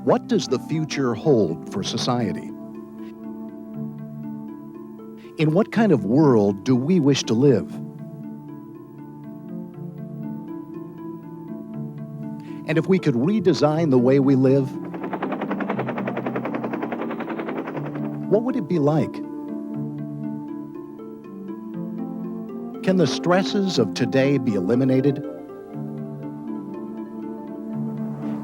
What does the future hold for society? In what kind of world do we wish to live? And if we could redesign the way we live, what would it be like? Can the stresses of today be eliminated?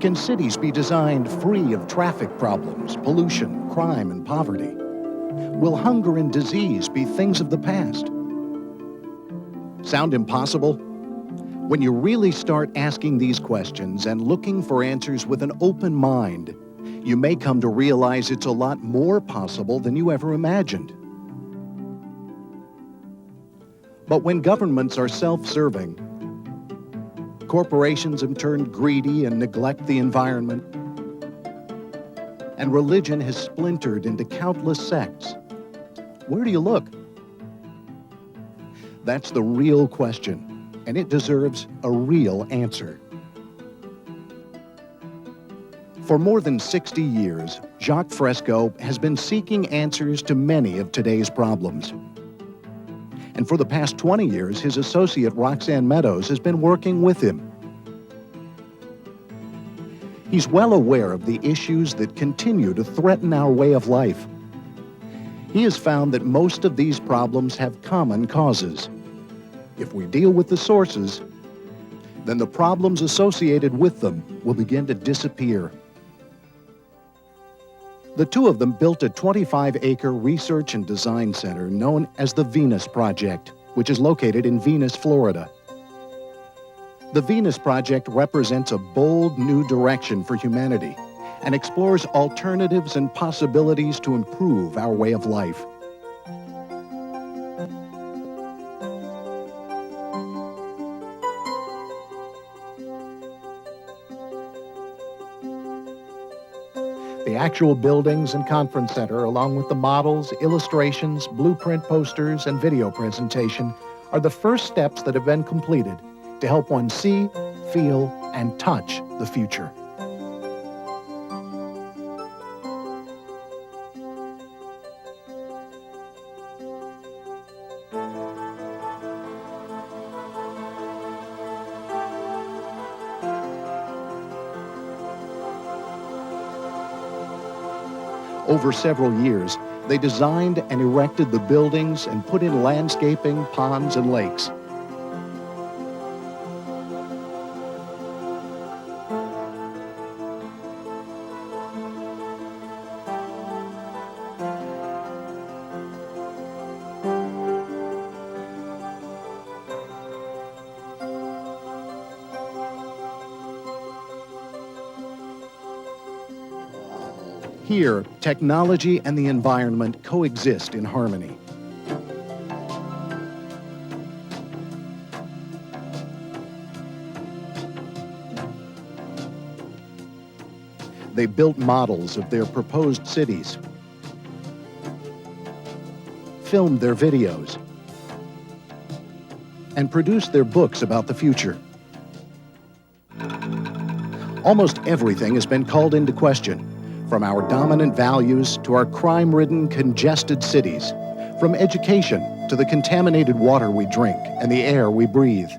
Can cities be designed free of traffic problems, pollution, crime, and poverty? Will hunger and disease be things of the past? Sound impossible? When you really start asking these questions and looking for answers with an open mind, you may come to realize it's a lot more possible than you ever imagined. But when governments are self-serving, corporations have turned greedy and neglect the environment, and religion has splintered into countless sects, where do you look? That's the real question, and it deserves a real answer. For more than 60 years, Jacque Fresco has been seeking answers to many of today's problems. And for the past 20 years, his associate Roxanne Medows has been working with him. He's well aware of the issues that continue to threaten our way of life. He has found that most of these problems have common causes. If we deal with the sources, then the problems associated with them will begin to disappear. The two of them built a 25-acre research and design center known as the Venus Project, which is located in Venus, Florida. The Venus Project represents a bold new direction for humanity and explores alternatives and possibilities to improve our way of life. The actual buildings and conference center, along with the models, illustrations, blueprint posters, and video presentation, are the first steps that have been completed to help one see, feel, and touch the future. Over several years, they designed and erected the buildings and put in landscaping, ponds, and lakes. Here, technology and the environment coexist in harmony. They built models of their proposed cities, filmed their videos, and produced their books about the future. Almost everything has been called into question, from our dominant values to our crime-ridden, congested cities, from education to the contaminated water we drink and the air we breathe.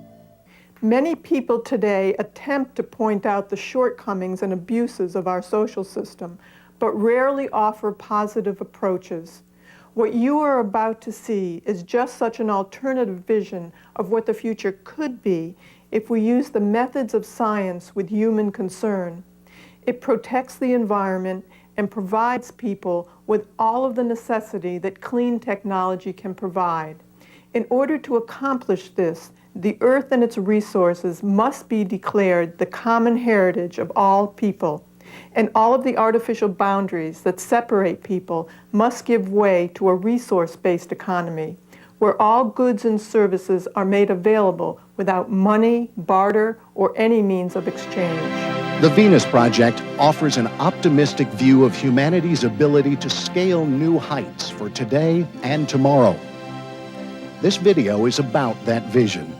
Many people today attempt to point out the shortcomings and abuses of our social system, but rarely offer positive approaches. What you are about to see is just such an alternative vision of what the future could be if we use the methods of science with human concern. It protects the environment and provides people with all of the necessity that clean technology can provide. In order to accomplish this, the earth and its resources must be declared the common heritage of all people, and all of the artificial boundaries that separate people must give way to a resource-based economy, where all goods and services are made available without money, barter, or any means of exchange. The Venus Project offers an optimistic view of humanity's ability to scale new heights for today and tomorrow. This video is about that vision.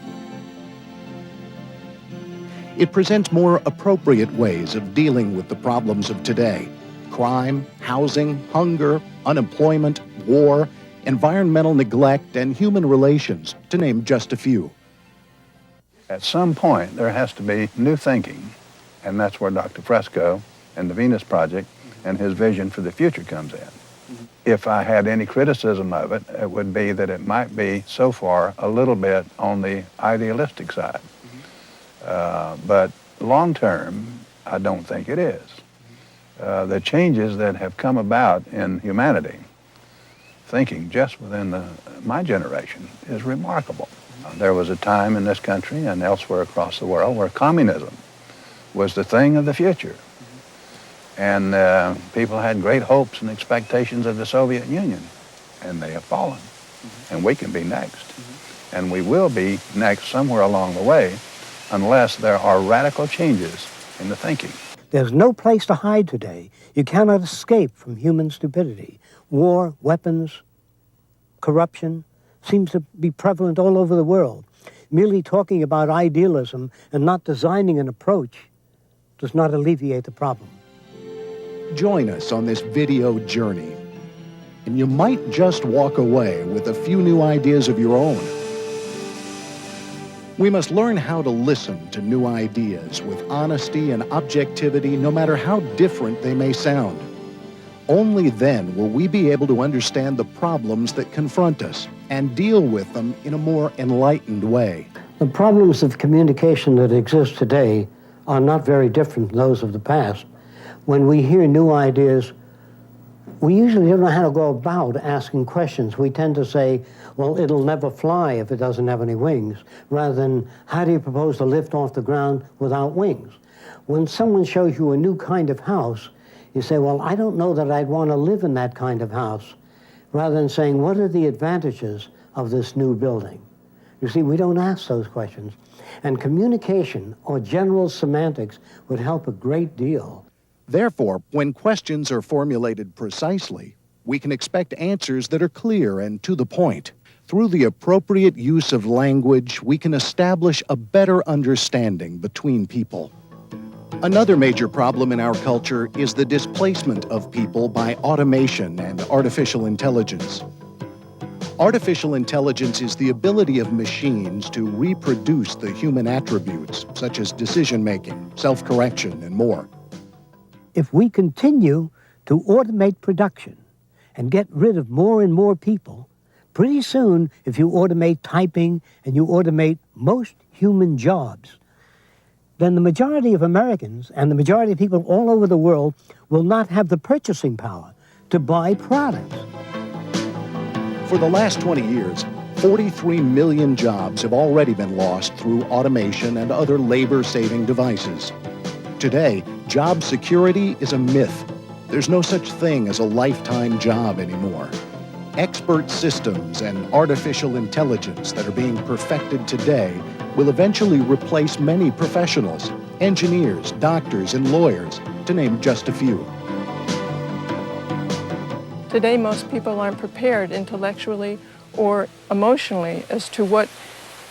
It presents more appropriate ways of dealing with the problems of today: crime, housing, hunger, unemployment, war, environmental neglect, and human relations, to name just a few. At some point, there has to be new thinking, and that's where Dr. Fresco and the Venus Project and his vision for the future comes in. If I had any criticism of it, it would be that it might be, so far, a little bit on the idealistic side. But long-term, I don't think it is. The changes that have come about in humanity, thinking just within my generation, is remarkable. There was a time in this country and elsewhere across the world where communism was the thing of the future. And people had great hopes and expectations of the Soviet Union, and they have fallen. And we can be next. And we will be next somewhere along the way, unless there are radical changes in the thinking. There's no place to hide today. You cannot escape from human stupidity. War, weapons, corruption seems to be prevalent all over the world. Merely talking about idealism and not designing an approach does not alleviate the problem. Join us on this video journey, and you might just walk away with a few new ideas of your own. We must learn how to listen to new ideas with honesty and objectivity, no matter how different they may sound. Only then will we be able to understand the problems that confront us and deal with them in a more enlightened way. The problems of communication that exist today are not very different from those of the past. When we hear new ideas, we usually don't know how to go about asking questions. We tend to say, well, it'll never fly if it doesn't have any wings, rather than, how do you propose to lift off the ground without wings? When someone shows you a new kind of house, you say, well, I don't know that I'd want to live in that kind of house, rather than saying, what are the advantages of this new building? You see, we don't ask those questions. And communication or general semantics would help a great deal. Therefore, when questions are formulated precisely, we can expect answers that are clear and to the point. Through the appropriate use of language, we can establish a better understanding between people. Another major problem in our culture is the displacement of people by automation and artificial intelligence. Artificial intelligence is the ability of machines to reproduce the human attributes, such as decision-making, self-correction, and more. If we continue to automate production and get rid of more and more people, pretty soon, if you automate typing and you automate most human jobs, then the majority of Americans and the majority of people all over the world will not have the purchasing power to buy products. For the last 20 years, 43 million jobs have already been lost through automation and other labor-saving devices. Today, job security is a myth. There's no such thing as a lifetime job anymore. Expert systems and artificial intelligence that are being perfected today will eventually replace many professionals, engineers, doctors, and lawyers, to name just a few. Today, most people aren't prepared intellectually or emotionally as to what's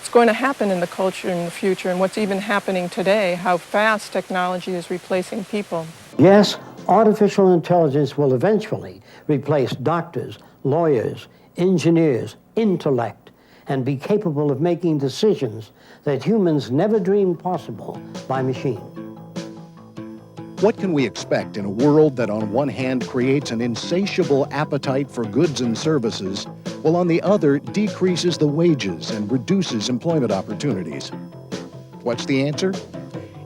going to happen in the culture in the future and what's even happening today, how fast technology is replacing people. Yes, artificial intelligence will eventually replace doctors, lawyers, engineers, intellect, and be capable of making decisions that humans never dreamed possible by machine. What can we expect in a world that on one hand creates an insatiable appetite for goods and services, while on the other decreases the wages and reduces employment opportunities? What's the answer?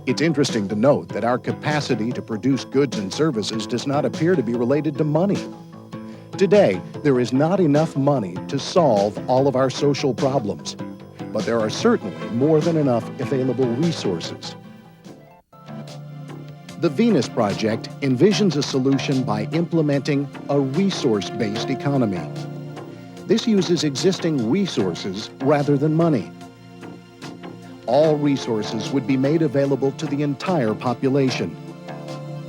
It's interesting to note that our capacity to produce goods and services does not appear to be related to money. Today, there is not enough money to solve all of our social problems, but there are certainly more than enough available resources. The Venus Project envisions a solution by implementing a resource-based economy. This uses existing resources rather than money. All resources would be made available to the entire population.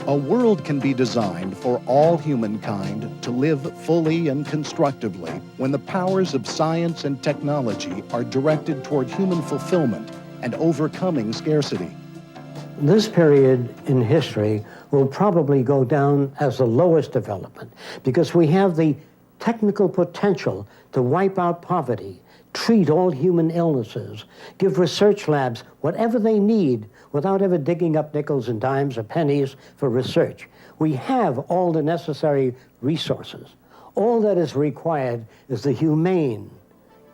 A world can be designed for all humankind to live fully and constructively when the powers of science and technology are directed toward human fulfillment and overcoming scarcity. This period in history will probably go down as the lowest development because we have the technical potential to wipe out poverty, treat all human illnesses, give research labs whatever they need without ever digging up nickels and dimes or pennies for research. We have all the necessary resources. All that is required is the humane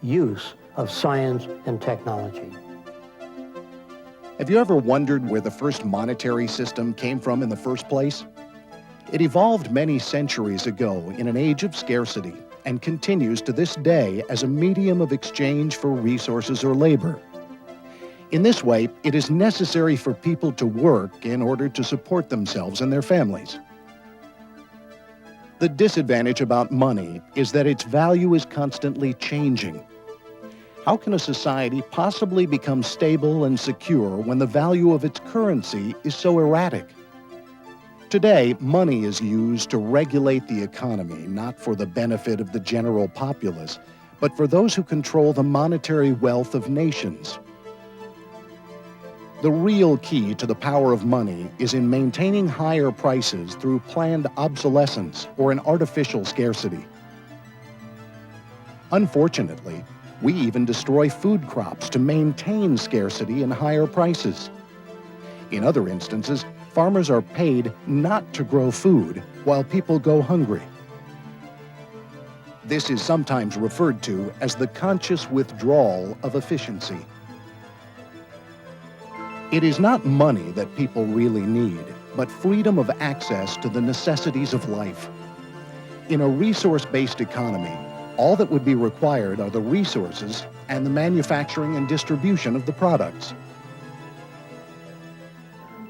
use of science and technology. Have you ever wondered where the first monetary system came from in the first place? It evolved many centuries ago in an age of scarcity and continues to this day as a medium of exchange for resources or labor. In this way, it is necessary for people to work in order to support themselves and their families. The disadvantage about money is that its value is constantly changing. How can a society possibly become stable and secure when the value of its currency is so erratic? Today, money is used to regulate the economy, not for the benefit of the general populace, but for those who control the monetary wealth of nations. The real key to the power of money is in maintaining higher prices through planned obsolescence or an artificial scarcity. Unfortunately, we even destroy food crops to maintain scarcity and higher prices. In other instances, farmers are paid not to grow food while people go hungry. This is sometimes referred to as the conscious withdrawal of efficiency. It is not money that people really need, but freedom of access to the necessities of life. In a resource-based economy, all that would be required are the resources and the manufacturing and distribution of the products.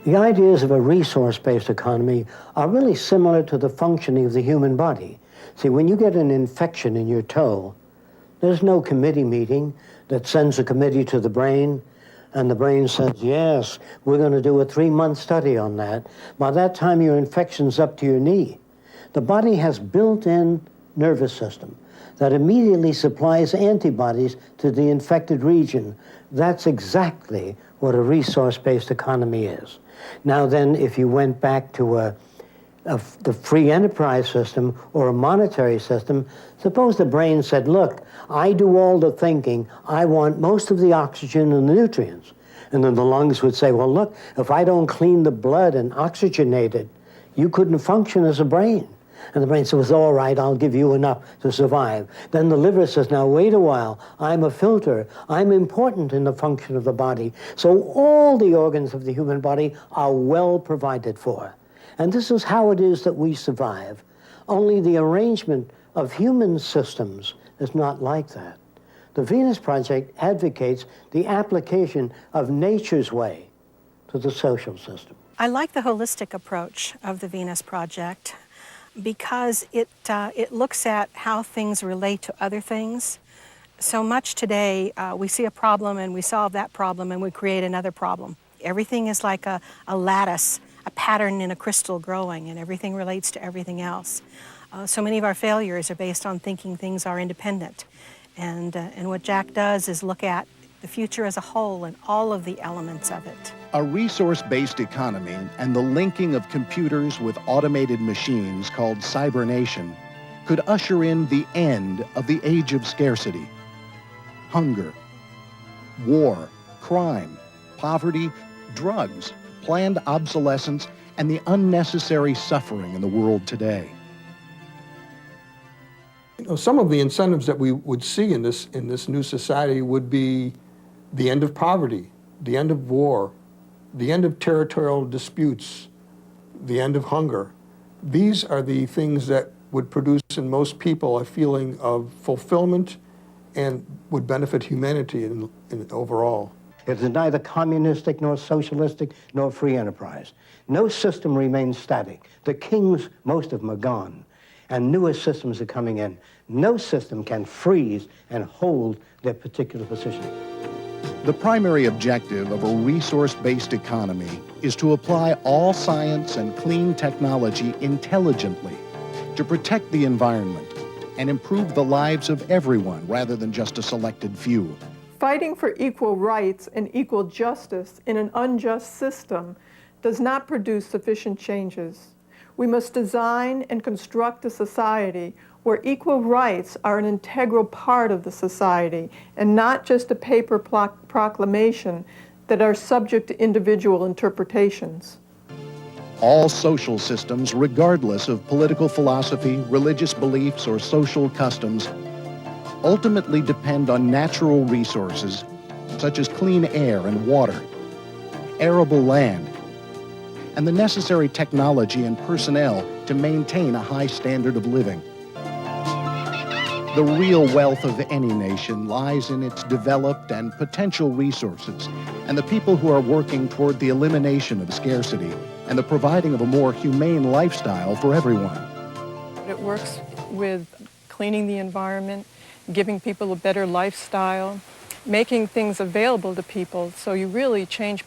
The ideas of a resource-based economy are really similar to the functioning of the human body. See, when you get an infection in your toe, there's no committee meeting that sends a committee to the brain, and the brain says, yes, we're going to do a 3-month study on that. By that time, your infection's up to your knee. The body has built-in nervous system that immediately supplies antibodies to the infected region. That's exactly what a resource-based economy is. Now then, if you went back to the free enterprise system or a monetary system, suppose the brain said, look, I do all the thinking, I want most of the oxygen and the nutrients. And then the lungs would say, well, look, if I don't clean the blood and oxygenate it, you couldn't function as a brain. And the brain says, all right, I'll give you enough to survive. Then the liver says, now wait a while, I'm a filter. I'm important in the function of the body. So all the organs of the human body are well provided for. And this is how it is that we survive. Only the arrangement of human systems is not like that. The Venus Project advocates the application of nature's way to the social system. I like the holistic approach of the Venus Project because it looks at how things relate to other things. So much today, we see a problem and we solve that problem and we create another problem. Everything is like a lattice, a pattern in a crystal growing, and everything relates to everything else. So many of our failures are based on thinking things are independent. And what Jacque does is look at the future as a whole and all of the elements of it. A resource-based economy and the linking of computers with automated machines called cybernation could usher in the end of the age of scarcity. Hunger, war, crime, poverty, drugs, planned obsolescence, and the unnecessary suffering in the world today. You know, some of the incentives that we would see in this new society would be the end of poverty, the end of war, the end of territorial disputes, the end of hunger. These are the things that would produce in most people a feeling of fulfillment and would benefit humanity in overall. It is neither communistic nor socialistic nor free enterprise. No system remains static. The kings, most of them are gone, and newer systems are coming in. No system can freeze and hold their particular position. The primary objective of a resource-based economy is to apply all science and clean technology intelligently to protect the environment and improve the lives of everyone rather than just a selected few. fighting for equal rights and equal justice in an unjust system does not produce sufficient changes. We must design and construct a society where equal rights are an integral part of the society and not just a paper proclamation that are subject to individual interpretations. All social systems, regardless of political philosophy, religious beliefs, or social customs, ultimately depend on natural resources such as clean air and water, arable land, and the necessary technology and personnel to maintain a high standard of living. The real wealth of any nation lies in its developed and potential resources and the people who are working toward the elimination of scarcity and the providing of a more humane lifestyle for everyone. It works with cleaning the environment, giving people a better lifestyle, making things available to people, so you really change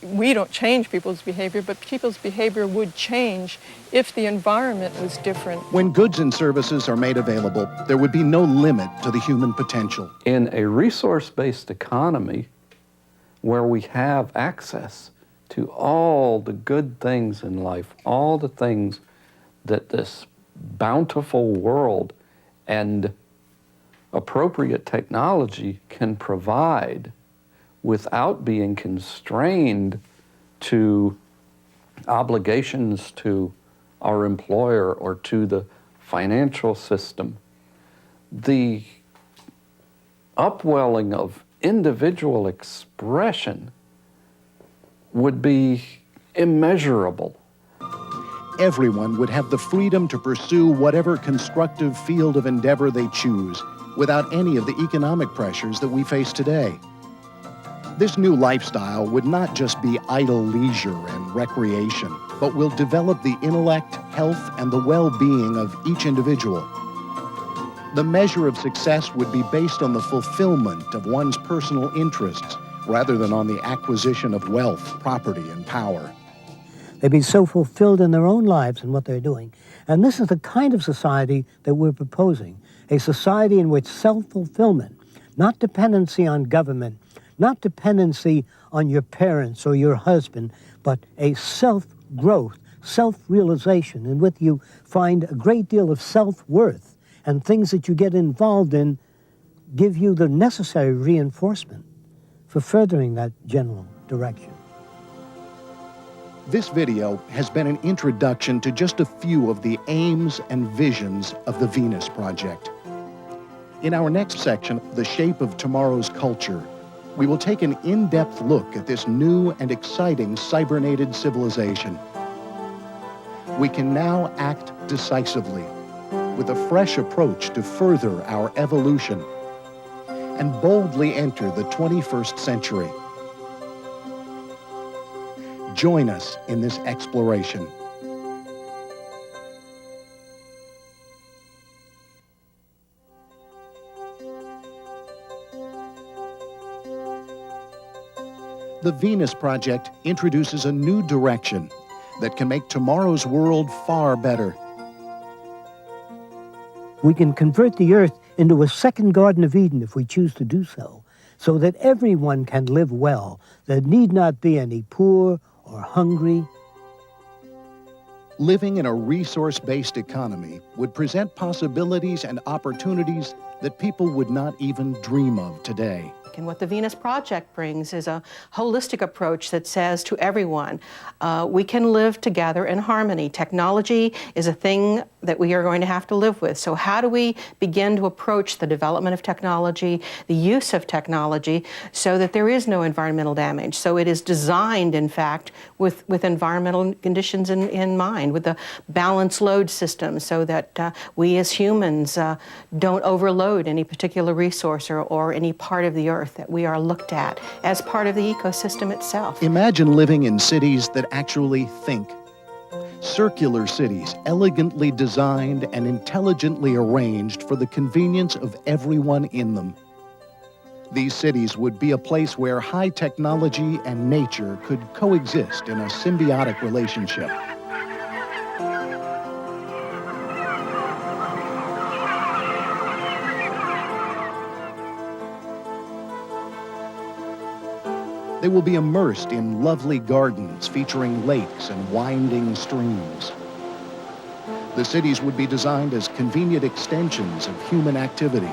we don't change people's behavior, but people's behavior would change if the environment was different. When goods and services are made available, there would be no limit to the human potential. In a resource-based economy where we have access to all the good things in life, all the things that this bountiful world and appropriate technology can provide without being constrained to obligations to our employer or to the financial system, the upwelling of individual expression would be immeasurable. Everyone would have the freedom to pursue whatever constructive field of endeavor they choose without any of the economic pressures that we face today. This new lifestyle would not just be idle leisure and recreation, but will develop the intellect, health, and the well-being of each individual. The measure of success would be based on the fulfillment of one's personal interests rather than on the acquisition of wealth, property, and power. They'd be so fulfilled in their own lives and what they're doing. And this is the kind of society that we're proposing, a society in which self-fulfillment, not dependency on government, not dependency on your parents or your husband, but a self-growth, self-realization, in which you find a great deal of self-worth, and things that you get involved in give you the necessary reinforcement for furthering that general direction. This video has been an introduction to just a few of the aims and visions of the Venus Project. In our next section, The Shape of Tomorrow's Culture, we will take an in-depth look at this new and exciting cybernated civilization. We can now act decisively with a fresh approach to further our evolution and boldly enter the 21st century. Join us in this exploration. The Venus Project introduces a new direction that can make tomorrow's world far better. We can convert the earth into a second Garden of Eden if we choose to do so that everyone can live well. There need not be any poor or hungry. Living in a resource-based economy would present possibilities and opportunities that people would not even dream of today. And what the Venus Project brings is a holistic approach that says to everyone, we can live together in harmony. Technology is a thing that we are going to have to live with. So how do we begin to approach the development of technology, the use of technology, so that there is no environmental damage? So it is designed, in fact, with environmental conditions in mind, with a balanced load system, so that we as humans don't overload any particular resource or any part of the earth, that we are looked at as part of the ecosystem itself. Imagine living in cities that actually think. Circular cities, elegantly designed and intelligently arranged for the convenience of everyone in them. These cities would be a place where high technology and nature could coexist in a symbiotic relationship. They will be immersed in lovely gardens featuring lakes and winding streams. The cities would be designed as convenient extensions of human activity,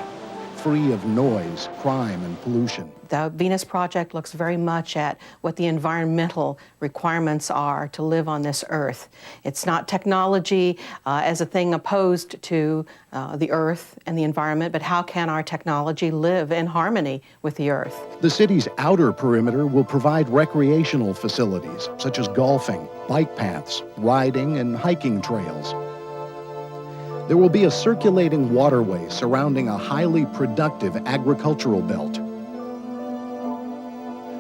free of noise, crime, and pollution. The Venus Project looks very much at what the environmental requirements are to live on this Earth. It's not technology as a thing opposed to the Earth and the environment, but how can our technology live in harmony with the Earth? The city's outer perimeter will provide recreational facilities such as golfing, bike paths, riding, and hiking trails. There will be a circulating waterway surrounding a highly productive agricultural belt.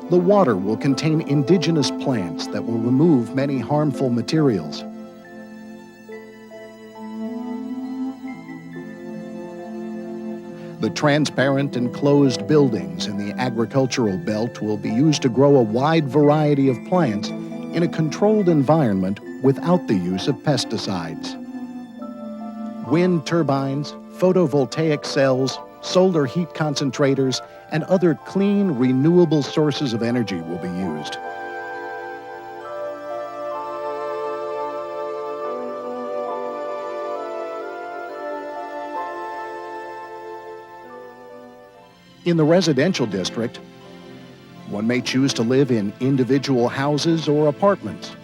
The water will contain indigenous plants that will remove many harmful materials. The transparent and closed buildings in the agricultural belt will be used to grow a wide variety of plants in a controlled environment without the use of pesticides. Wind turbines, photovoltaic cells, solar heat concentrators, and other clean, renewable sources of energy will be used. In the residential district, one may choose to live in individual houses or apartments.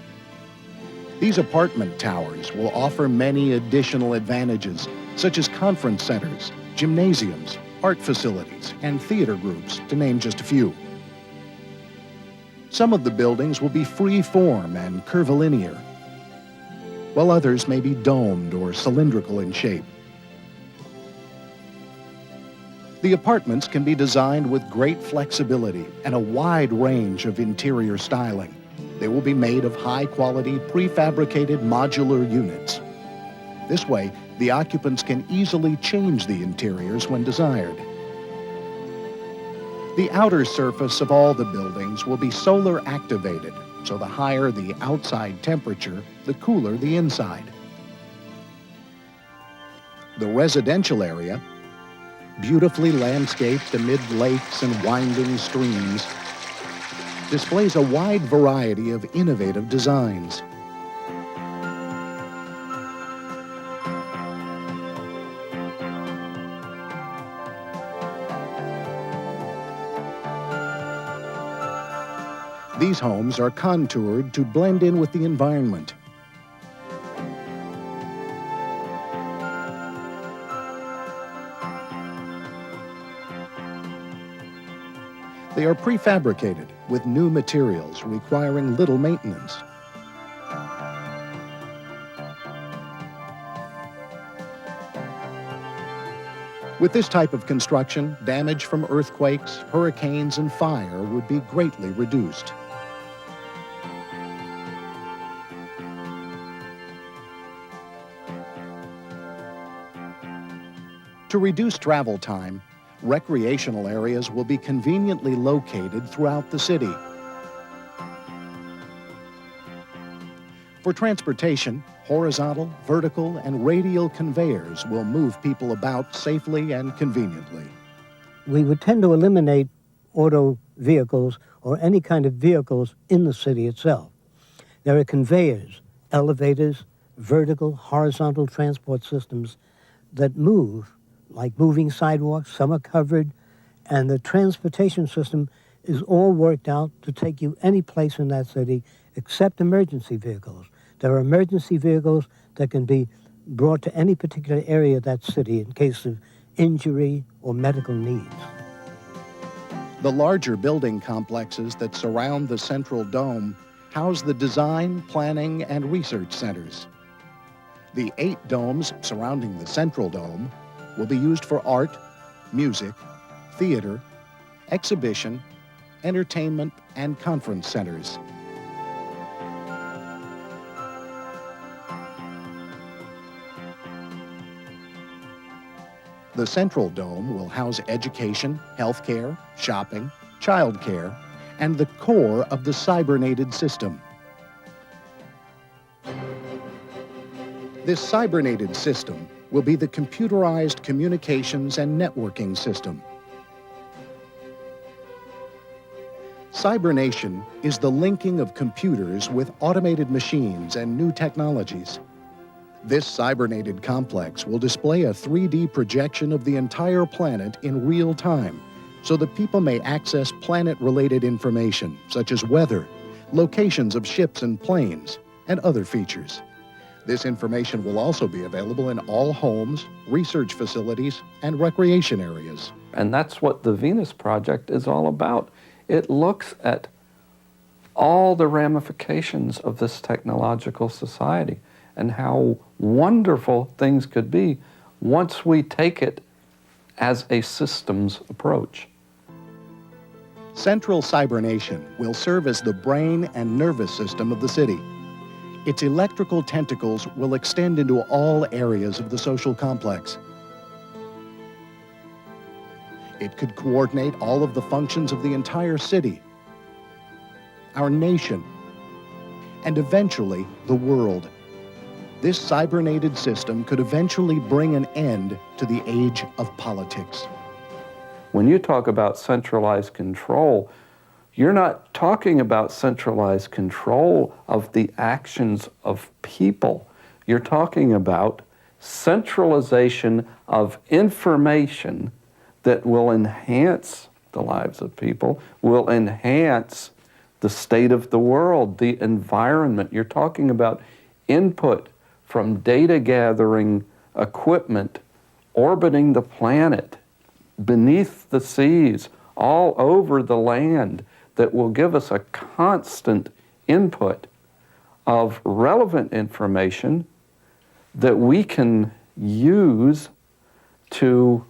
These apartment towers will offer many additional advantages, such as conference centers, gymnasiums, art facilities, and theater groups, to name just a few. Some of the buildings will be free-form and curvilinear, while others may be domed or cylindrical in shape. The apartments can be designed with great flexibility and a wide range of interior styling. They will be made of high-quality, prefabricated modular units. This way, the occupants can easily change the interiors when desired. The outer surface of all the buildings will be solar activated, so the higher the outside temperature, the cooler the inside. The residential area, beautifully landscaped amid lakes and winding streams, displays a wide variety of innovative designs. These homes are contoured to blend in with the environment. They are prefabricated with new materials requiring little maintenance. With this type of construction, damage from earthquakes, hurricanes, and fire would be greatly reduced. To reduce travel time, recreational areas will be conveniently located throughout the city. For transportation, horizontal, vertical, and radial conveyors will move people about safely and conveniently. We would tend to eliminate auto vehicles or any kind of vehicles in the city itself. There are conveyors, elevators, vertical, horizontal transport systems that move, like moving sidewalks. Some are covered, and the transportation system is all worked out to take you any place in that city except emergency vehicles. There are emergency vehicles that can be brought to any particular area of that city in case of injury or medical needs. The larger building complexes that surround the Central Dome house the design, planning, and research centers. The 8 domes surrounding the Central Dome will be used for art, music, theater, exhibition, entertainment, and conference centers. The Central Dome will house education, healthcare, shopping, childcare, and the core of the cybernated system. This cybernated system will be the computerized communications and networking system. Cybernation is the linking of computers with automated machines and new technologies. This cybernated complex will display a 3D projection of the entire planet in real time, so that people may access planet-related information, such as weather, locations of ships and planes, and other features. This information will also be available in all homes, research facilities, and recreation areas. And that's what the Venus Project is all about. It looks at all the ramifications of this technological society and how wonderful things could be once we take it as a systems approach. Central Cybernation will serve as the brain and nervous system of the city. Its electrical tentacles will extend into all areas of the social complex. It could coordinate all of the functions of the entire city, our nation, and eventually the world. This cybernated system could eventually bring an end to the age of politics. When you talk about centralized control, you're not talking about centralized control of the actions of people. You're talking about centralization of information that will enhance the lives of people, will enhance the state of the world, the environment. You're talking about input from data gathering equipment orbiting the planet, beneath the seas, all over the land, that will give us a constant input of relevant information that we can use to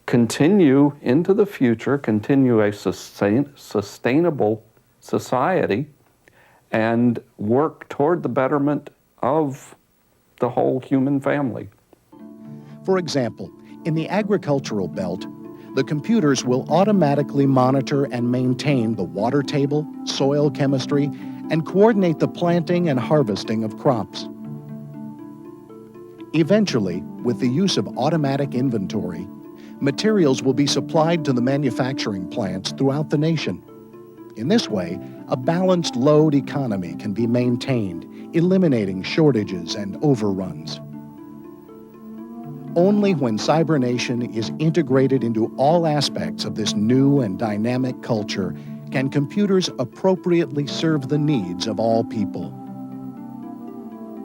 continue into the future, continue a sustainable society, and work toward the betterment of the whole human family. For example, in the agricultural belt, the computers will automatically monitor and maintain the water table, soil chemistry, and coordinate the planting and harvesting of crops. Eventually, with the use of automatic inventory, materials will be supplied to the manufacturing plants throughout the nation. In this way, a balanced load economy can be maintained, eliminating shortages and overruns. Only when cybernation is integrated into all aspects of this new and dynamic culture can computers appropriately serve the needs of all people.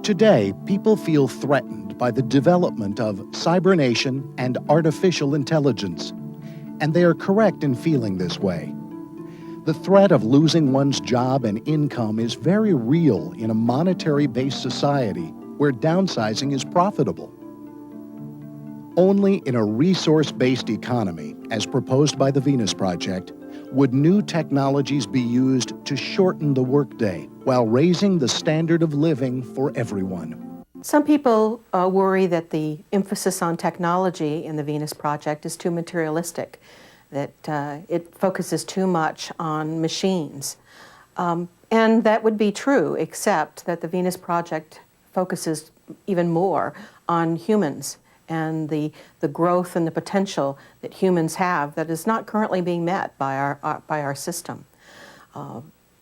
Today, people feel threatened by the development of cybernation and artificial intelligence, and they are correct in feeling this way. The threat of losing one's job and income is very real in a monetary-based society where downsizing is profitable. Only in a resource-based economy, as proposed by the Venus Project, would new technologies be used to shorten the workday while raising the standard of living for everyone. Some people worry that the emphasis on technology in the Venus Project is too materialistic, that it focuses too much on machines. And that would be true, except that the Venus Project focuses even more on humans and the growth and the potential that humans have that is not currently being met by our system.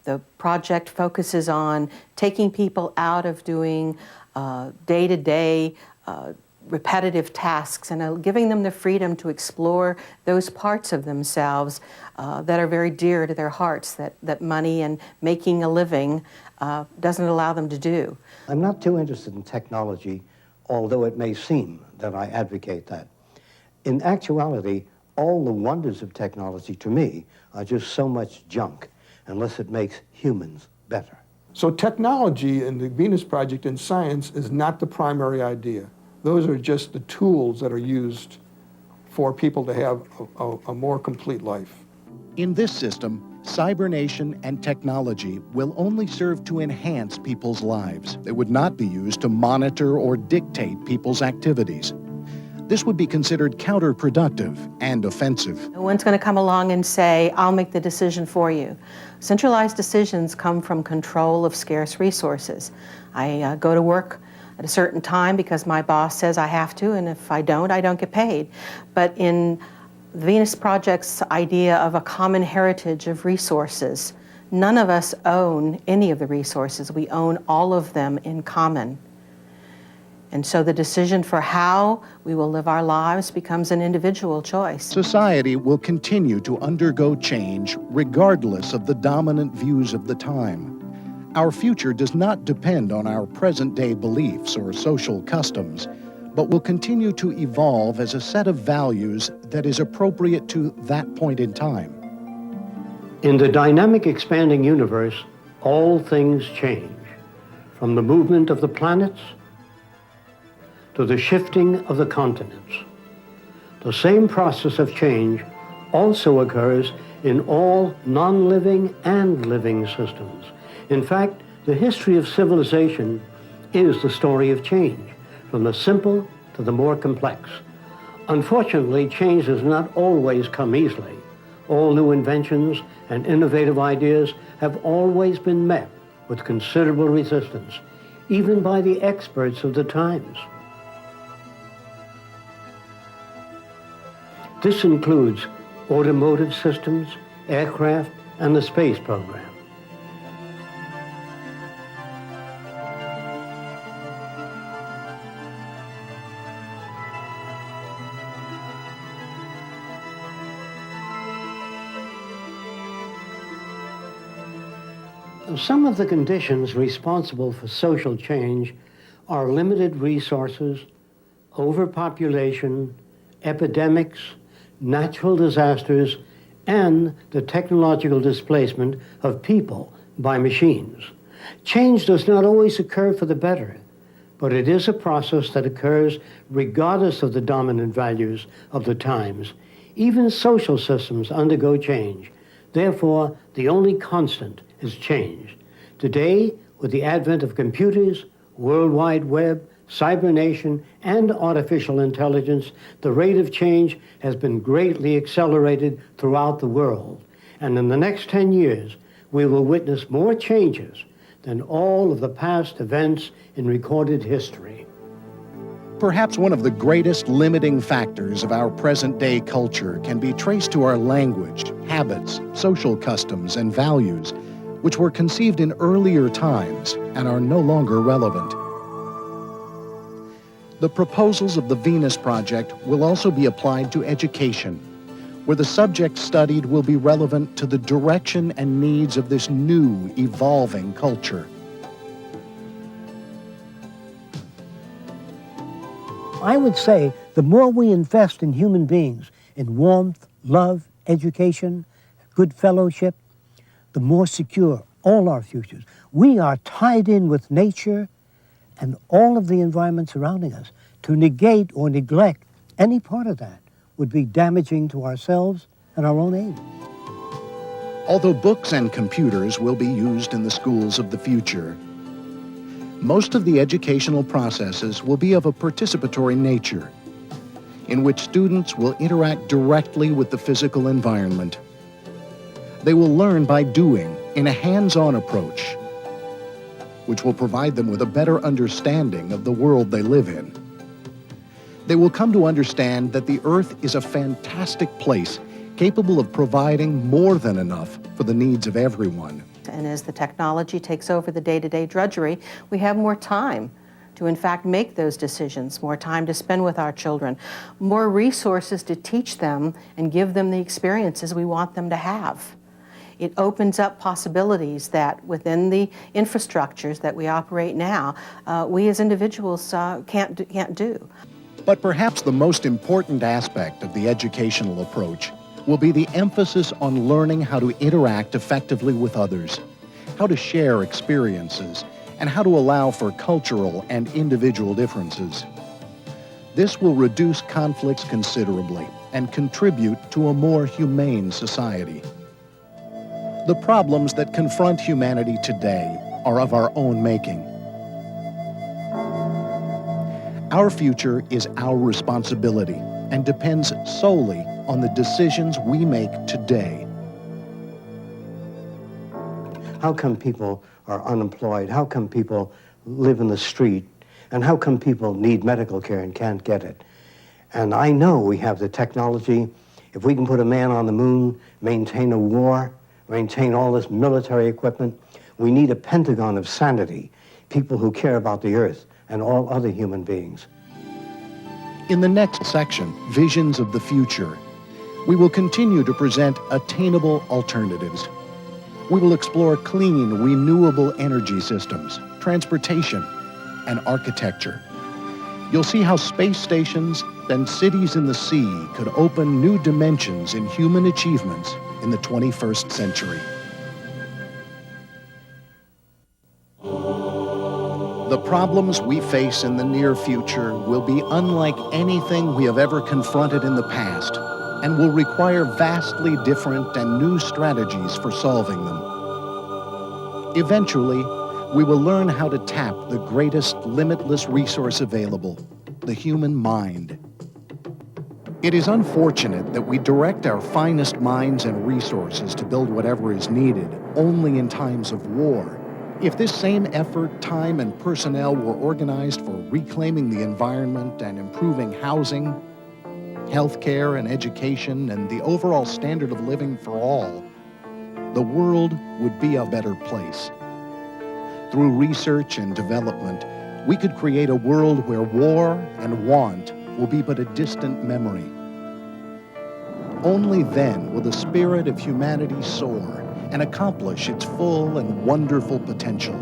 The project focuses on taking people out of doing day-to-day repetitive tasks and giving them the freedom to explore those parts of themselves that are very dear to their hearts, that money and making a living doesn't allow them to do. I'm not too interested in technology, although it may seem that I advocate that. In actuality, all the wonders of technology to me are just so much junk unless it makes humans better. So technology in the Venus Project in science is not the primary idea. Those are just the tools that are used for people to have a more complete life. In this system, cybernation and technology will only serve to enhance people's lives. They would not be used to monitor or dictate people's activities. This would be considered counterproductive and offensive. No one's going to come along and say, I'll make the decision for you. Centralized decisions come from control of scarce resources. I go to work at a certain time because my boss says I have to, and if I don't get paid. But in The Venus Project's idea of a common heritage of resources. None of us own any of the resources. We own all of them in common. And so the decision for how we will live our lives becomes an individual choice. Society will continue to undergo change regardless of the dominant views of the time. Our future does not depend on our present-day beliefs or social customs, but will continue to evolve as a set of values that is appropriate to that point in time. In the dynamic, expanding universe, all things change, from the movement of the planets to the shifting of the continents. The same process of change also occurs in all non-living and living systems. In fact, the history of civilization is the story of change, from the simple to the more complex. Unfortunately, change does not always come easily. All new inventions and innovative ideas have always been met with considerable resistance, even by the experts of the times. This includes automotive systems, aircraft, and the space program. Some of the conditions responsible for social change are limited resources, overpopulation, epidemics, natural disasters, and the technological displacement of people by machines. Change does not always occur for the better, but it is a process that occurs regardless of the dominant values of the times. Even social systems undergo change. Therefore, the only constant is change. Today, with the advent of computers, World Wide Web, cybernation, and artificial intelligence, the rate of change has been greatly accelerated throughout the world. And in the next 10 years, we will witness more changes than all of the past events in recorded history. Perhaps one of the greatest limiting factors of our present-day culture can be traced to our language, habits, social customs, and values, which were conceived in earlier times and are no longer relevant. The proposals of the Venus Project will also be applied to education, where the subject studied will be relevant to the direction and needs of this new, evolving culture. I would say the more we invest in human beings, in warmth, love, education, good fellowship, the more secure all our futures. We are tied in with nature and all of the environment surrounding us. To negate or neglect any part of that would be damaging to ourselves and our own aim. Although books and computers will be used in the schools of the future, most of the educational processes will be of a participatory nature, in which students will interact directly with the physical environment. They will learn by doing, in a hands-on approach, which will provide them with a better understanding of the world they live in. They will come to understand that the Earth is a fantastic place, capable of providing more than enough for the needs of everyone. And as the technology takes over the day-to-day drudgery, we have more time to in fact make those decisions, more time to spend with our children, more resources to teach them and give them the experiences we want them to have. It opens up possibilities that within the infrastructures that we operate now, we as individuals can't do. But perhaps the most important aspect of the educational approach will be the emphasis on learning how to interact effectively with others, how to share experiences, and how to allow for cultural and individual differences. This will reduce conflicts considerably and contribute to a more humane society. The problems that confront humanity today are of our own making. Our future is our responsibility and depends solely on the decisions we make today. How come people are unemployed? How come people live in the street? And how come people need medical care and can't get it? And I know we have the technology If we can put a man on the moon, maintain a war, maintain all this military equipment, we need a Pentagon of sanity, people who care about the Earth and all other human beings. In the next section, Visions of the Future, we will continue to present attainable alternatives. We will explore clean, renewable energy systems, transportation, and architecture. You'll see how space stations and cities in the sea could open new dimensions in human achievements in the 21st century. The problems we face in the near future will be unlike anything we have ever confronted in the past and will require vastly different and new strategies for solving them. Eventually, we will learn how to tap the greatest limitless resource available, the human mind. It is unfortunate that we direct our finest minds and resources to build whatever is needed only in times of war. If this same effort, time, and personnel were organized for reclaiming the environment and improving housing, healthcare and education, and the overall standard of living for all, the world would be a better place. Through research and development, we could create a world where war and want will be but a distant memory. Only then will the spirit of humanity soar and accomplish its full and wonderful potential.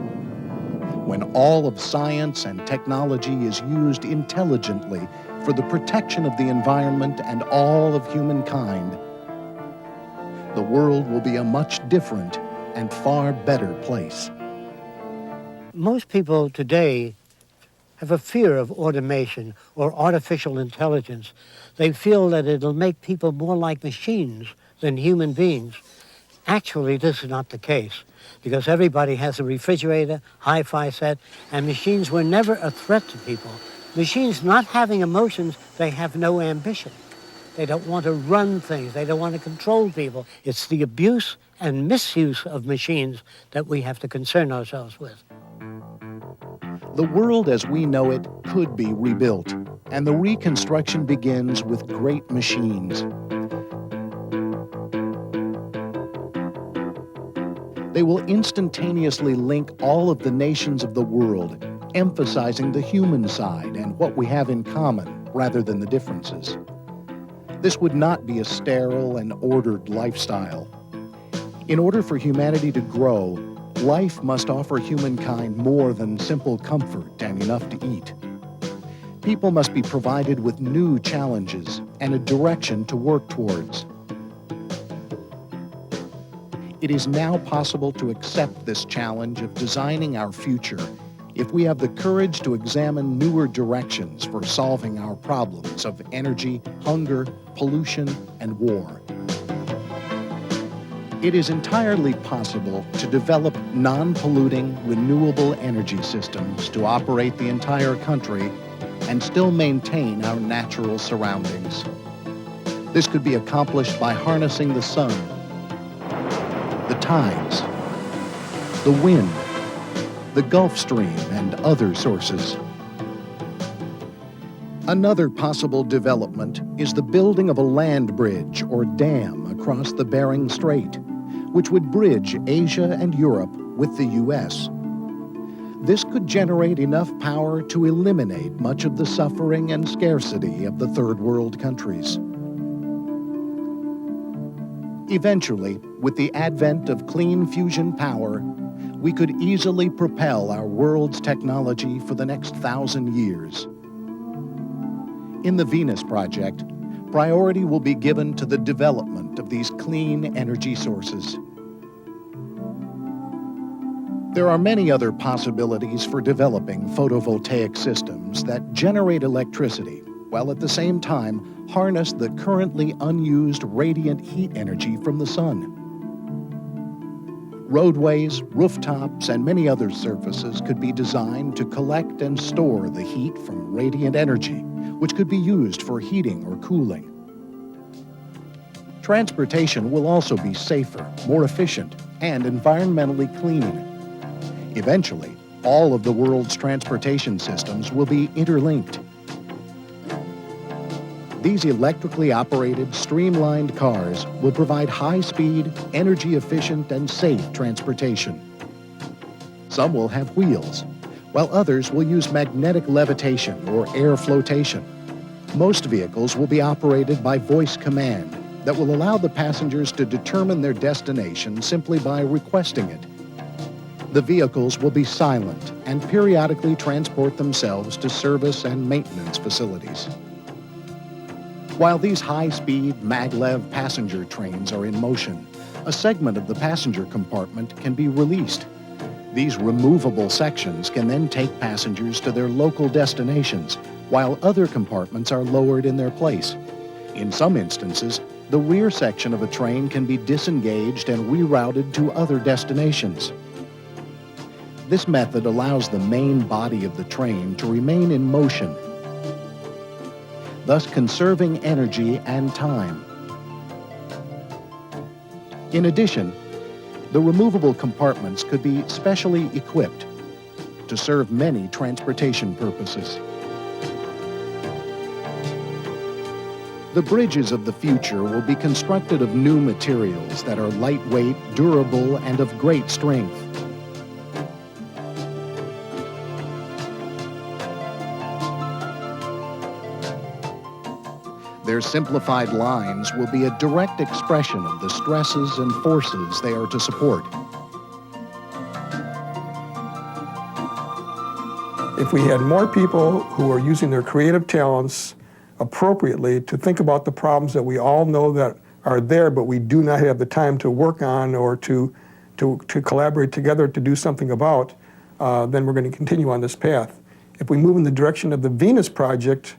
When all of science and technology is used intelligently for the protection of the environment and all of humankind, the world will be a much different and far better place. Most people today have a fear of automation or artificial intelligence. They feel that it'll make people more like machines than human beings. Actually, this is not the case, because everybody has a refrigerator, hi-fi set, and machines were never a threat to people. Machines not having emotions, they have no ambition. They don't want to run things. They don't want to control people. It's the abuse and misuse of machines that we have to concern ourselves with. The world as we know it could be rebuilt, and the reconstruction begins with great machines. They will instantaneously link all of the nations of the world, emphasizing the human side and what we have in common rather than the differences. This would not be a sterile and ordered lifestyle. In order for humanity to grow, life must offer humankind more than simple comfort and enough to eat. People must be provided with new challenges and a direction to work towards. It is now possible to accept this challenge of designing our future if we have the courage to examine newer directions for solving our problems of energy, hunger, pollution, and war. It is entirely possible to develop non-polluting, renewable energy systems to operate the entire country and still maintain our natural surroundings. This could be accomplished by harnessing the sun, the tides, the wind, the Gulf Stream, and other sources. Another possible development is the building of a land bridge or dam across the Bering Strait, which would bridge Asia and Europe with the U.S. This could generate enough power to eliminate much of the suffering and scarcity of the third world countries. Eventually, with the advent of clean fusion power, we could easily propel our world's technology for the next 1,000 years. In the Venus Project, priority will be given to the development of these clean energy sources. There are many other possibilities for developing photovoltaic systems that generate electricity, while at the same time harness the currently unused radiant heat energy from the sun. Roadways, rooftops, and many other surfaces could be designed to collect and store the heat from radiant energy, which could be used for heating or cooling. Transportation will also be safer, more efficient, and environmentally clean. Eventually, all of the world's transportation systems will be interlinked. These electrically operated, streamlined cars will provide high-speed, energy-efficient, and safe transportation. Some will have wheels, while others will use magnetic levitation or air flotation. Most vehicles will be operated by voice command that will allow the passengers to determine their destination simply by requesting it. The vehicles will be silent and periodically transport themselves to service and maintenance facilities. While these high-speed maglev passenger trains are in motion, a segment of the passenger compartment can be released. These removable sections can then take passengers to their local destinations, while other compartments are lowered in their place. In some instances, the rear section of a train can be disengaged and rerouted to other destinations. This method allows the main body of the train to remain in motion, thus conserving energy and time. In addition, the removable compartments could be specially equipped to serve many transportation purposes. The bridges of the future will be constructed of new materials that are lightweight, durable, and of great strength. Their simplified lines will be a direct expression of the stresses and forces they are to support. If we had more people who are using their creative talents appropriately to think about the problems that we all know that are there, but we do not have the time to work on or to collaborate together to do something about, then we're going to continue on this path. If we move in the direction of the Venus Project,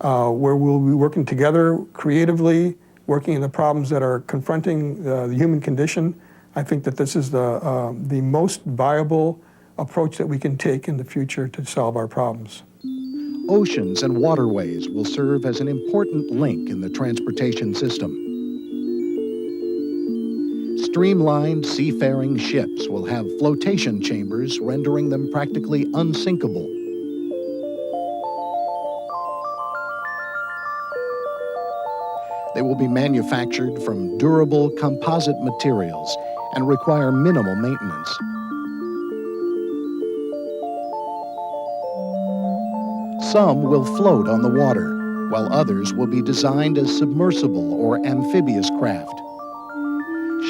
where we'll be working together creatively, working on the problems that are confronting the human condition, I think that this is the most viable approach that we can take in the future to solve our problems. Oceans and waterways will serve as an important link in the transportation system. Streamlined seafaring ships will have flotation chambers, rendering them practically unsinkable. They will be manufactured from durable composite materials and require minimal maintenance. Some will float on the water, while others will be designed as submersible or amphibious craft.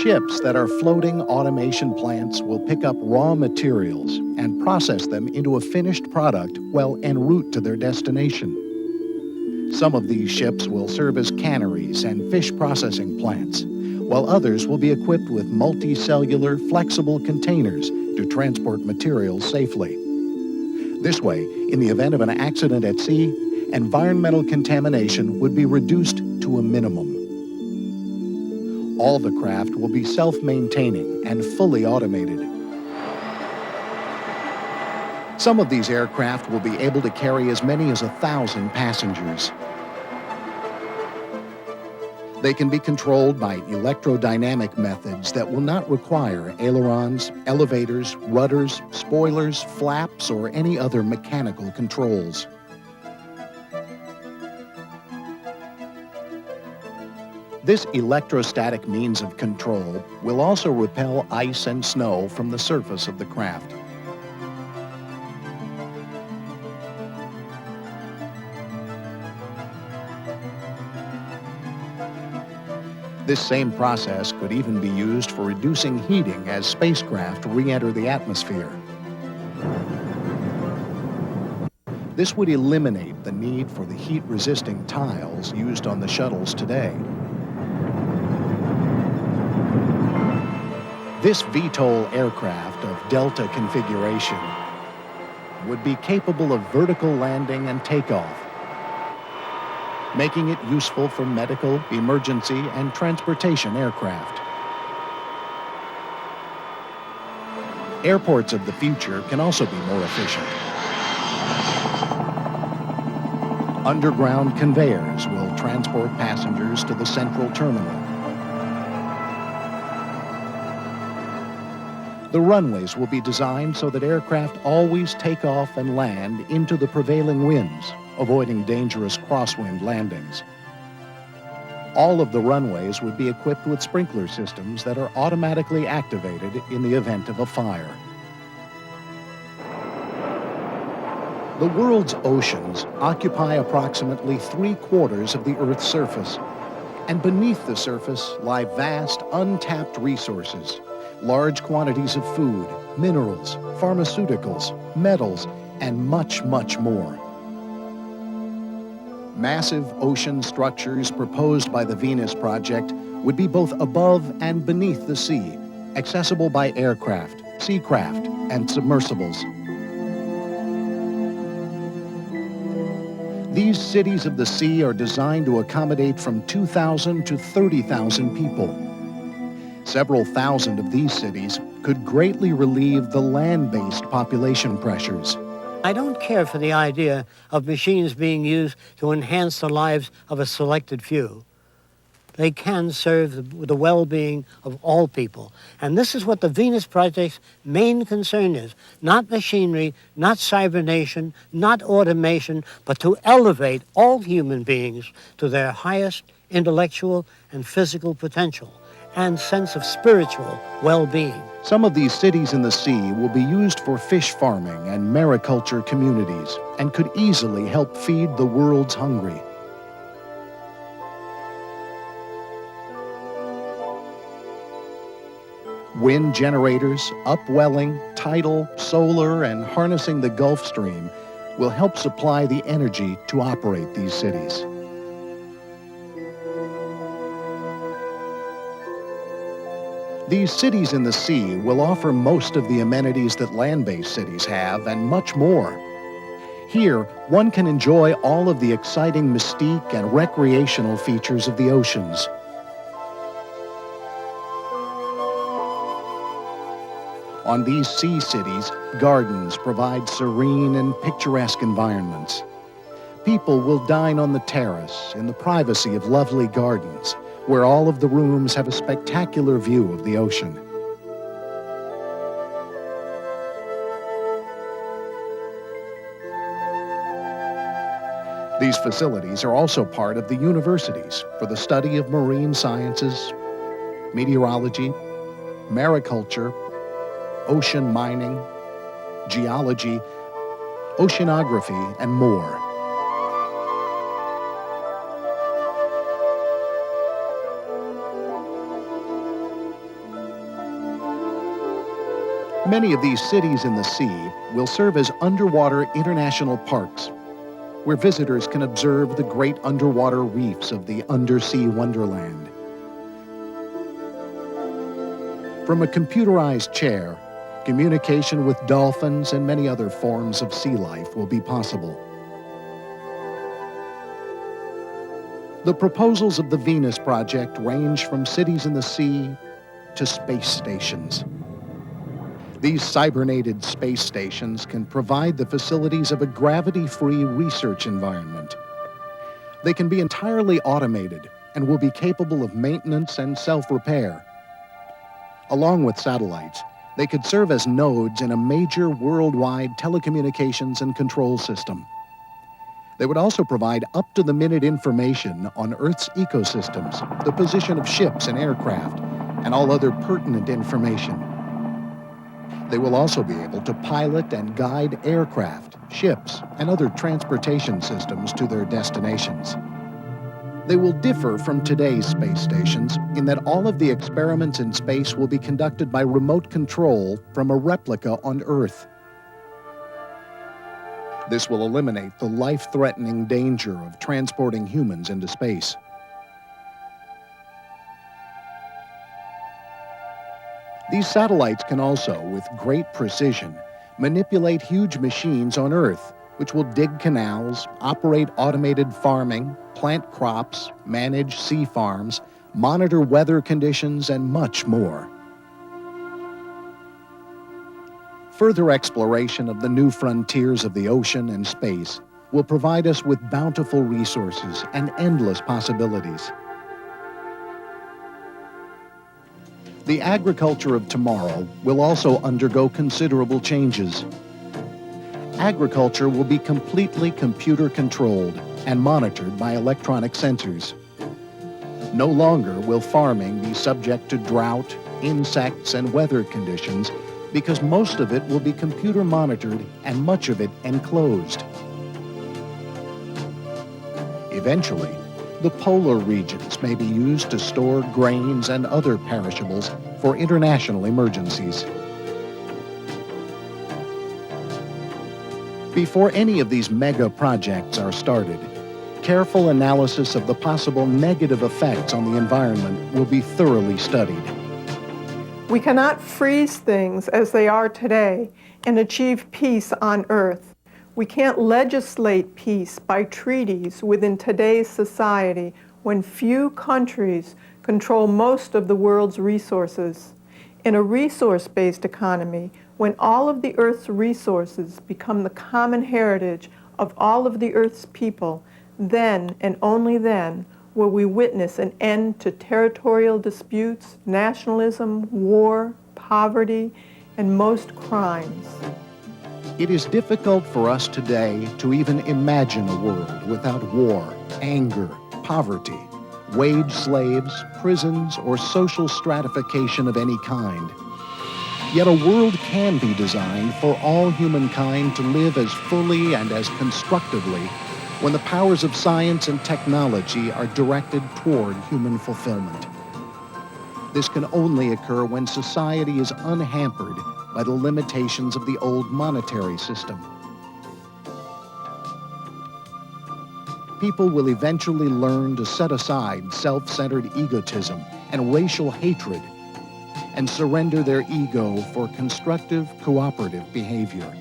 Ships that are floating automation plants will pick up raw materials and process them into a finished product well en route to their destination. Some of these ships will serve as canneries and fish processing plants, while others will be equipped with multicellular, flexible containers to transport materials safely. This way, in the event of an accident at sea, environmental contamination would be reduced to a minimum. All the craft will be self-maintaining and fully automated. Some of these aircraft will be able to carry as many as 1,000 passengers. They can be controlled by electrodynamic methods that will not require ailerons, elevators, rudders, spoilers, flaps, or any other mechanical controls. This electrostatic means of control will also repel ice and snow from the surface of the craft. This same process could even be used for reducing heating as spacecraft re-enter the atmosphere. This would eliminate the need for the heat-resisting tiles used on the shuttles today. This VTOL aircraft of Delta configuration would be capable of vertical landing and takeoff, making it useful for medical, emergency, and transportation aircraft. Airports of the future can also be more efficient. Underground conveyors will transport passengers to the central terminal. The runways will be designed so that aircraft always take off and land into the prevailing winds, avoiding dangerous crosswind landings. All of the runways would be equipped with sprinkler systems that are automatically activated in the event of a fire. The world's oceans occupy approximately 3/4 of the Earth's surface, and beneath the surface lie vast, untapped resources, large quantities of food, minerals, pharmaceuticals, metals, and much, much more. Massive ocean structures proposed by the Venus Project would be both above and beneath the sea, accessible by aircraft, seacraft, and submersibles. These cities of the sea are designed to accommodate from 2,000 to 30,000 people. Several thousand of these cities could greatly relieve the land-based population pressures. I don't care for the idea of machines being used to enhance the lives of a selected few. They can serve the well-being of all people. And this is what the Venus Project's main concern is. Not machinery, not cybernation, not automation, but to elevate all human beings to their highest intellectual and physical potential and sense of spiritual well-being. Some of these cities in the sea will be used for fish farming and mariculture communities and could easily help feed the world's hungry. Wind generators, upwelling, tidal, solar, and harnessing the Gulf Stream will help supply the energy to operate these cities. These cities in the sea will offer most of the amenities that land-based cities have and much more. Here, one can enjoy all of the exciting mystique and recreational features of the oceans. On these sea cities, gardens provide serene and picturesque environments. People will dine on the terrace in the privacy of lovely gardens, where all of the rooms have a spectacular view of the ocean. These facilities are also part of the universities for the study of marine sciences, meteorology, mariculture, ocean mining, geology, oceanography, and more. Many of these cities in the sea will serve as underwater international parks, where visitors can observe the great underwater reefs of the undersea wonderland. From a computerized chair, communication with dolphins and many other forms of sea life will be possible. The proposals of the Venus Project range from cities in the sea to space stations. These cybernated space stations can provide the facilities of a gravity-free research environment. They can be entirely automated and will be capable of maintenance and self-repair. Along with satellites, they could serve as nodes in a major worldwide telecommunications and control system. They would also provide up-to-the-minute information on Earth's ecosystems, the position of ships and aircraft, and all other pertinent information. They will also be able to pilot and guide aircraft, ships, and other transportation systems to their destinations. They will differ from today's space stations in that all of the experiments in space will be conducted by remote control from a replica on Earth. This will eliminate the life-threatening danger of transporting humans into space. These satellites can also, with great precision, manipulate huge machines on Earth, which will dig canals, operate automated farming, plant crops, manage sea farms, monitor weather conditions, and much more. Further exploration of the new frontiers of the ocean and space will provide us with bountiful resources and endless possibilities. The agriculture of tomorrow will also undergo considerable changes. Agriculture will be completely computer-controlled and monitored by electronic sensors. No longer will farming be subject to drought, insects, and weather conditions because most of it will be computer monitored and much of it enclosed. Eventually, the polar regions may be used to store grains and other perishables for international emergencies. Before any of these mega projects are started, careful analysis of the possible negative effects on the environment will be thoroughly studied. We cannot freeze things as they are today and achieve peace on Earth. We can't legislate peace by treaties within today's society when few countries control most of the world's resources. In a resource-based economy, when all of the Earth's resources become the common heritage of all of the Earth's people, then and only then will we witness an end to territorial disputes, nationalism, war, poverty, and most crimes. It is difficult for us today to even imagine a world without war, anger, poverty, wage slaves, prisons, or social stratification of any kind. Yet a world can be designed for all humankind to live as fully and as constructively when the powers of science and technology are directed toward human fulfillment. This can only occur when society is unhampered by the limitations of the old monetary system. People will eventually learn to set aside self-centered egotism and racial hatred and surrender their ego for constructive, cooperative behavior.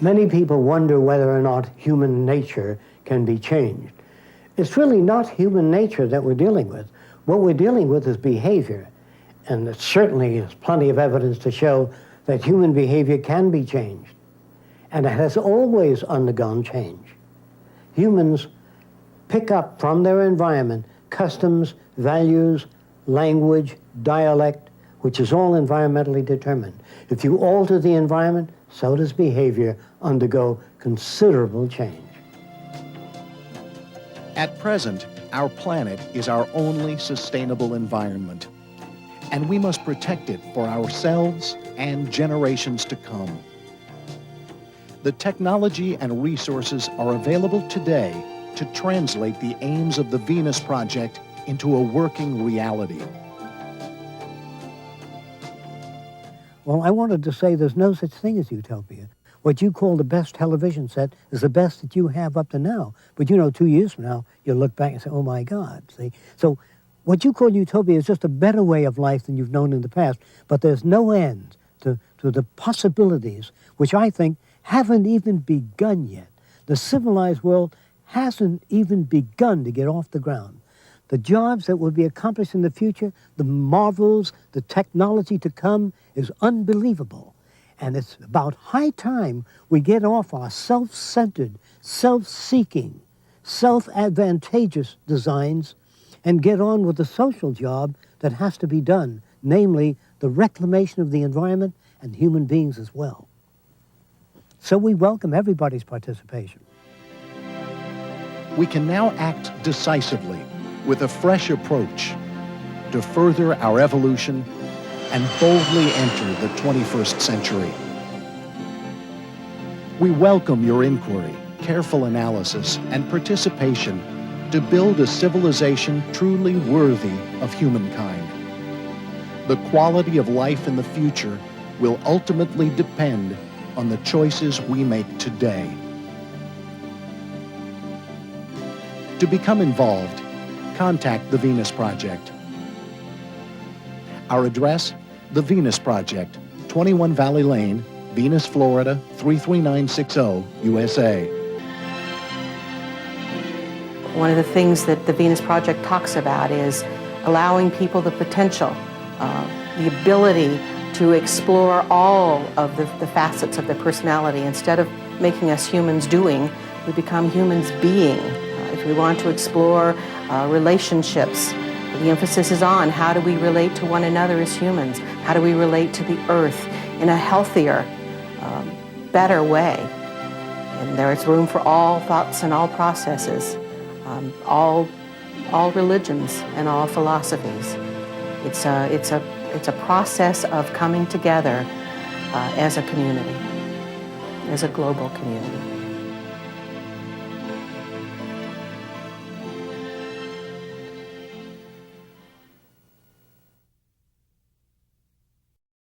Many people wonder whether or not human nature can be changed. It's really not human nature that we're dealing with. What we're dealing with is behavior. And there certainly is plenty of evidence to show that human behavior can be changed. And it has always undergone change. Humans pick up from their environment customs, values, language, dialect, which is all environmentally determined. If you alter the environment, so does behavior undergo considerable change. At present, our planet is our only sustainable environment, and we must protect it for ourselves and generations to come. The technology and resources are available today to translate the aims of the Venus Project into a working reality. Well, I wanted to say there's no such thing as utopia. What you call the best television set is the best that you have up to now. But 2 years from now, you'll look back and say, oh my God, see? So what you call utopia is just a better way of life than you've known in the past. But there's no end to the possibilities, which I think haven't even begun yet. The civilized world hasn't even begun to get off the ground. The jobs that will be accomplished in the future, the marvels, the technology to come is unbelievable. And it's about high time we get off our self-centered, self-seeking, self-advantageous designs and get on with the social job that has to be done, namely the reclamation of the environment and human beings as well. So we welcome everybody's participation. We can now act decisively with a fresh approach to further our evolution and boldly enter the 21st century. We welcome your inquiry, careful analysis, and participation to build a civilization truly worthy of humankind. The quality of life in the future will ultimately depend on the choices we make today. To become involved, contact the Venus Project. Our address, the Venus Project, 21 Valley Lane, Venus, Florida, 33960, USA. One of the things that the Venus Project talks about is allowing people the potential, the ability to explore all of the facets of their personality. Instead of making us humans doing, we become humans being. If we want to explore relationships, the emphasis is on how do we relate to one another as humans? How do we relate to the earth in a healthier, better way? And there is room for all thoughts and all processes, all all religions and all philosophies. It's a process of coming together as a community, as a global community.